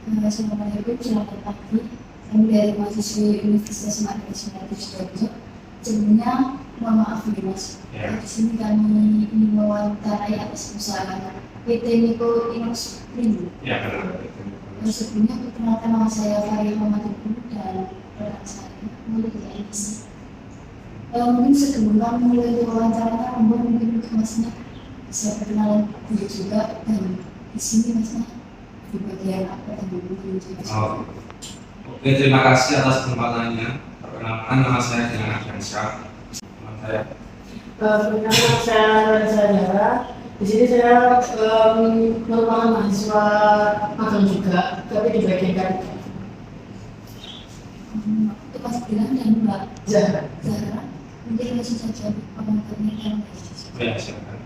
Assalamualaikum, selamat pagi. Kami dari mahasiswi Universitas Madinah Sidoarjo. Sebelumnya, mohon maaf nih Mas. Di sini kami ingin mewawancarai atas perusahaan PT Miko Inos Primo. Ya, benar. Sebelumnya, perkenalkan nama saya Farid Muhammad dan rekan saya memiliki IDC. Mungkin sebelum kami mulai wawancaranya, mungkin Masnya bisa perkenalan diri juga, dan di sini Masnya di bagian apa yang Oke, terima kasih atas kesempatannya. Perkenalkan, nama saya Dilan Ardiansyah. Teman saya. Perkenalkan, saya Reza. Di sini saya merupakan mahasiswa magang juga, tapi di bagian karya. itu Mas Dilan dan Mbak Zahra. Mungkin langsung saja komentarnya. Ya, silakan.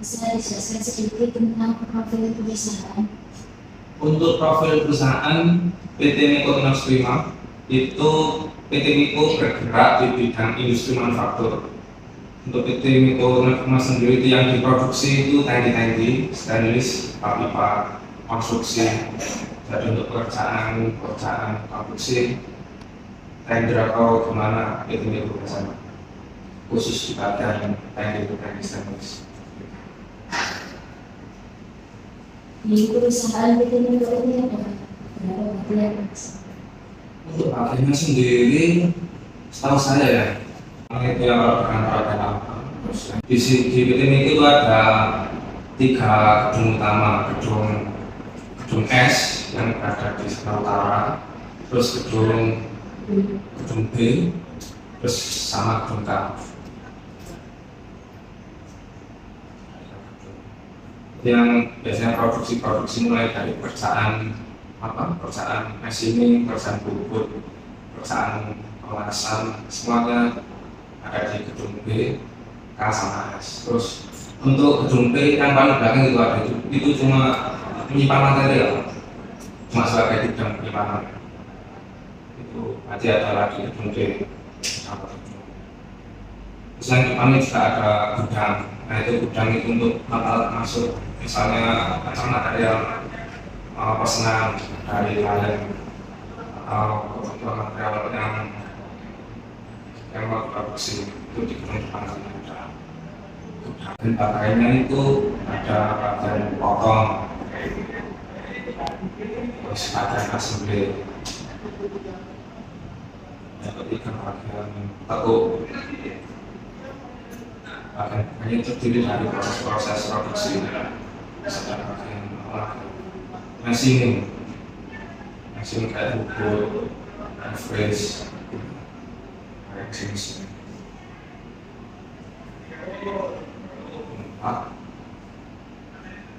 Bisa dijelaskan sedikit tentang profil perusahaan? Untuk profil perusahaan PT Miko Inos Primo itu PT Miko bergerak di bidang industri manufaktur. Untuk PT Miko Inos Primo sendiri itu yang diproduksi itu tangki-tangki, stainless, pipa, konstruksi. Jadi untuk pekerjaan konstruksi, tender atau gimana PT Miko bersama khusus di bagian tangki stainless. Di perusahaan PT Miko ini ada berapa bagian? Untuk bagiannya sendiri, setahu saya ya, itu yang berkantor ada apa? Di PT Miko itu ada 3 gedung utama, gedung S yang berada di sebelah utara, terus gedung B, terus sama gedung K. Yang biasanya produksi mulai dari pekerjaan machining, pekerjaan bubut, pekerjaan pemanasan, semuanya ada di gedung B, K sama S. Terus untuk gedung B yang paling belakang itu ada itu cuma menyimpan material, cuma sebagai gudang penyimpanan. Itu nanti ada lagi gedung D. Terus yang depannya juga ada gudang. Nah itu gudang itu untuk alat masuk, misalnya macam material pesanan dari klien atau material yang mau produksi itu di gedung depan ada gudang. Dan pakaiannya itu ada bagian potong, terus bagian assembly, yang ketiga bagian tekuk. Ini terdiri dari proses produksi, sedang bagian machining kayak bubut, freeze, kayak jenis.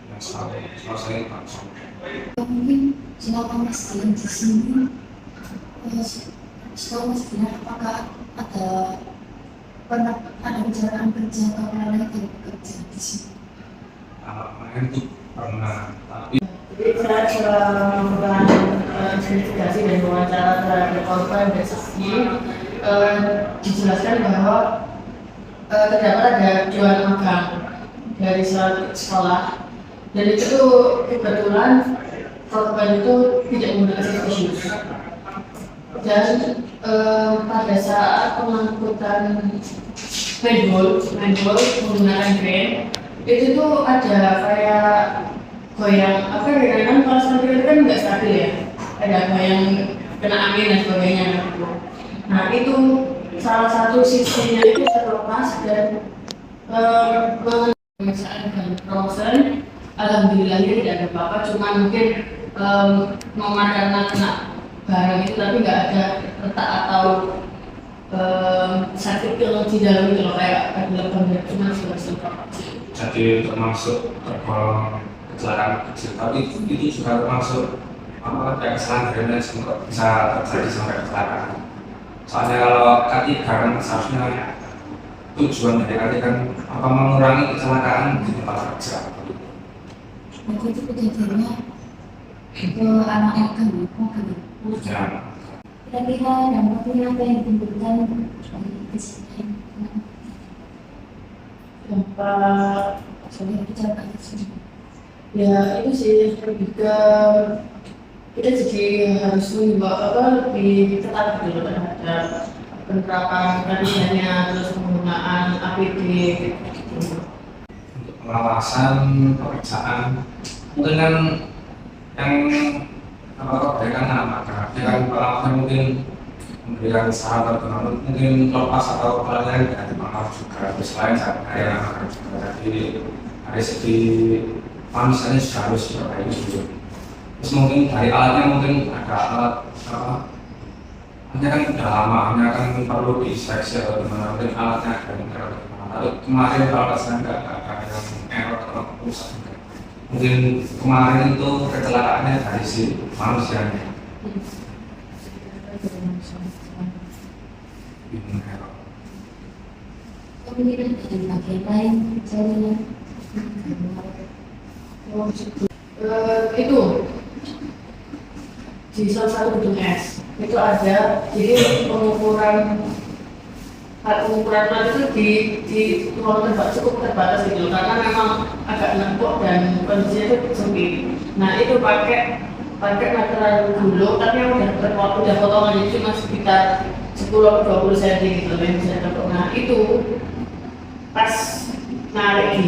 Yang selesai langsung. Mungkin silakan Mas Dilan di sini. Setahu Mas Dilan, apakah pernah ada perjalanan kerja atau lain dari bekerja di sini? Itu pernah, tapi Jadi saya melakukan investigasi dan wawancara terhadap korban dan saksi. Dijelaskan bahwa terdapat ada 2 magang dari suatu sekolah, dan itu kebetulan korban itu tidak menggunakan siswa. Dan pada saat pengangkutan manual menggunakan crane, itu tuh ada kayak goyang, kan kalau stabil itu kan nggak stabil ya, ada goyang kena angin dan sebagainya. Nah itu salah satu sisinya itu terlepas dan pemeriksaan dan frozen, alhamdulillahnya tidak ada apa-apa, cuma mungkin karena kena barang itu, tapi nggak ada retak atau sakit kalau di dalam itu loh, kayak ada lebam, cuma seperti itu. jadi termasuk tergolong kecelakaan kecil, tapi itu juga termasuk kayak kesalahan drainase sempat bisa terjadi sampai kecelakaan. Soalnya kalau K3 kan seharusnya tujuan dari K3 kan mengurangi kecelakaan di tempat kerja. Waktu itu kejadiannya ke anak magang. Ya. Kira-kira dampaknya apa yang ditimbulkan dari kejadian Dampak dari kecelakaan tersebut? Ya itu sih lebih ke kita jadi harus mengimbau lebih ketat gitu terhadap penerapan kajiannya, terus penggunaan APD gitu. Untuk pengawasan pekerjaan mungkin kan yang kebaikan maka dengan pengawasan mungkin memberikan saran atau mungkin lepas atau pelatihan dari pengawas juga terus lain kayak juga jadi dari segi manusianya sudah harus diperbaiki dulu. Terus mungkin dari alatnya mungkin ada alat hanya kan udah lama, hanya kan perlu diinspeksi atau gimana, mungkin alatnya ada yang error atau gimana. Tapi kemarin kalau saya nggak ada yang error atau rusak juga. Mungkin kemarin itu kecelakaannya dari si manusianya. Error. Kemudian dengan bagian lain jaringan Itu di salah satu gedung S itu ada jadi pengukuran plat itu di ruang cukup terbatas gitu karena memang agak lengkap dan kondisinya itu sempit. Nah itu pakai meteran dulu tapi yang udah potongan jadi cuma sekitar 10-20 cm gitu yang bisa dapat. Nah itu pas narik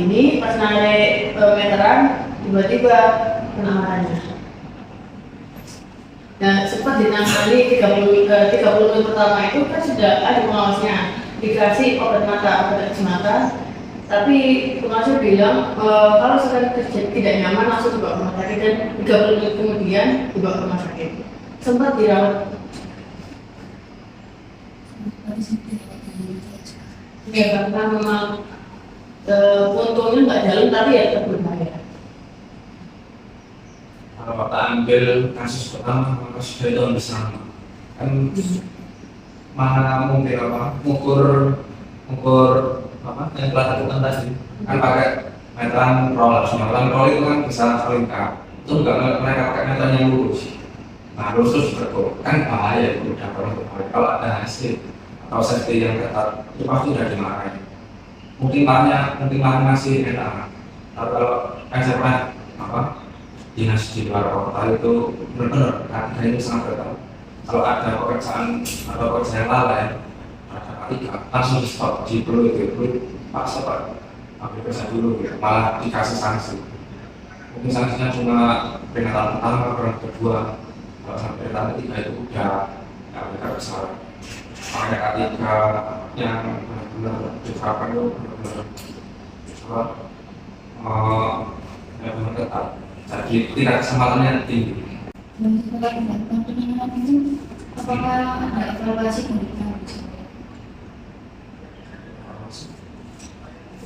meteran tiba-tiba kena matanya. Nah, sempat dinamai 30 menit pertama itu kan sudah ada pengawasnya, dikasih obat mata, tapi pengawasnya bilang kalau sedang tidak nyaman langsung dibawa ke rumah sakit dan 30 menit kemudian dibawa ke rumah sakit. Sempat dirawat. Ya karena memang untungnya nggak jalan tapi ya tetap berbahaya. Kalau kita ambil kasus pertama, kasus dari tahun bersama kan mana mungkin mengukur yang telah lakukan tadi kan pakai meteran roller. Meteran roller itu kan bisa selingkar, itu juga mereka pakai meteran yang lurus. Nah lurus terus berkok kan bahaya itu udah berbahaya. Kalau ada hasil atau safety yang ketat itu pasti udah dimarahin. Mungkin masih enak. Kalau saya pernah dinas di luar kota itu benar-benar harga itu sangat ketat. Kalau ada pekerjaan atau pekerjaan lalai langsung di stop di perlu paksa pak ambil kerja dulu gitu. Malah dikasih sanksi. Mungkin sanksinya cuma peringatan pertama, peringatan kedua, kalau sampai peringatan ketiga itu udah nggak boleh kerja. Makanya ketika yang benar-benar diterapkan itu benar-benar ketat. Jadi tingkat kesempatannya tinggi. untuk penanganan itu apakah ada evaluasi pendidikan?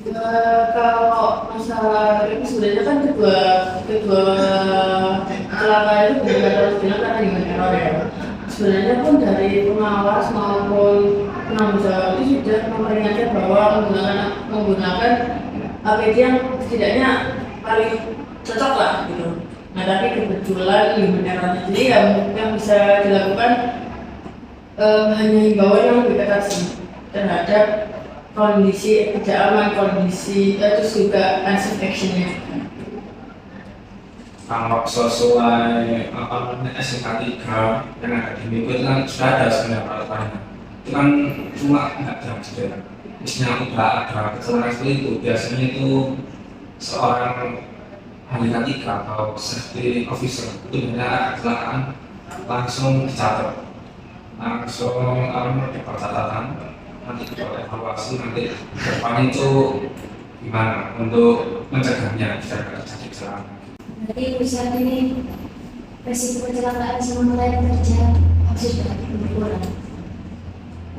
Kalau masalah ini sebenarnya kan kedua kecelakaan itu bukan harus bilang karena human error ya. Sebenarnya pun dari pengawas maupun penanggung jawab itu sudah memperingatkan bahwa menggunakan APD yang setidaknya paling cocok lah gitu. Nah tapi kebetulan human error sendiri yang bisa dilakukan hanya himbauan yang lebih ketat sih terhadap kondisi tidak aman, kondisi terus juga unsafe action-nya. Kalau sesuai SMK 3 yang ada di Miko itu kan sudah ada sebenarnya peraturannya. Itu kan cuma nggak jam saja. Misalnya udah ada kecelakaan seperti itu, biasanya itu seorang ahli K3 atau safety officer itu biasanya kecelakaan langsung dicatat, langsung dapat catatan. Nanti kita evaluasi nanti depannya itu gimana untuk mencegahnya jika terjadi kecelakaan. Berarti saat ini resiko kecelakaan sama lain kerja sudah berkurang.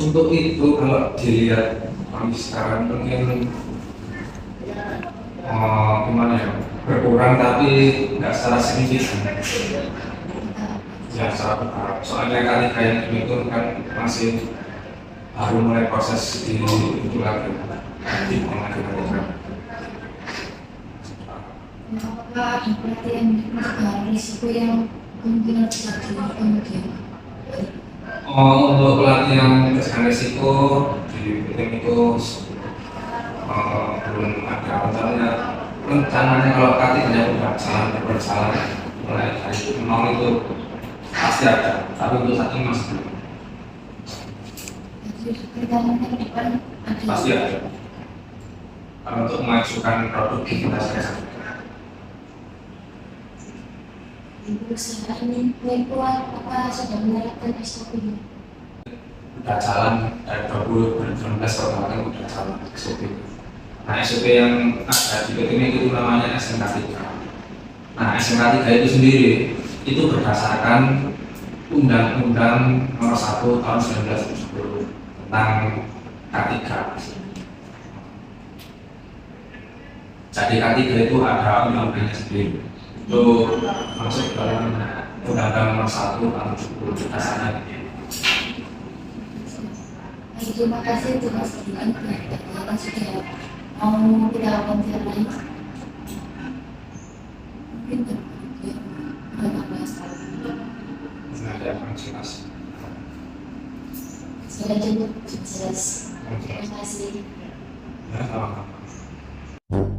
Untuk itu kalau dilihat kondisi sekarang mungkin gimana ya, berkurang tapi nggak secara signifikan. Ya secara berkurang. Soalnya kali kayak itu kan masih baru mulai proses di itu lagi di pengadilan. Apakah ada pelatihan mencegah risiko yang kemungkinan terjadi kemudian? Untuk pelatihan mencegah risiko di PT itu belum ada, rencananya rencananya kalau K3-nya udah berjalan mulai dari nol itu pasti ada, tapi untuk saat ini masih belum. Jadi rencananya ke depan ada. Pasti ada. Kalau untuk mengajukan produktivitas Ibu usaha ini kuat apa sudah menerapkan SOP-nya? udah jalan dari 2019 kalau kemarin udah jalan SOP. Nah SOP yang ada di PT ini itu namanya SMK 3. Nah SMK 3 itu sendiri itu berdasarkan Undang-Undang Nomor 1 Tahun 1970 tentang K3. Jadi K3 itu ada undang-undangnya sendiri. Itu masuk dalam Undang-Undang Nomor 1 Tahun 70 dasarnya. Terima kasih untuk masukan kita sudah mau kita wawancara lain. Mungkin berapa masalah. Nah, ada yang jelas. Saya cukup sukses. Terima kasih. Ya, sama-sama.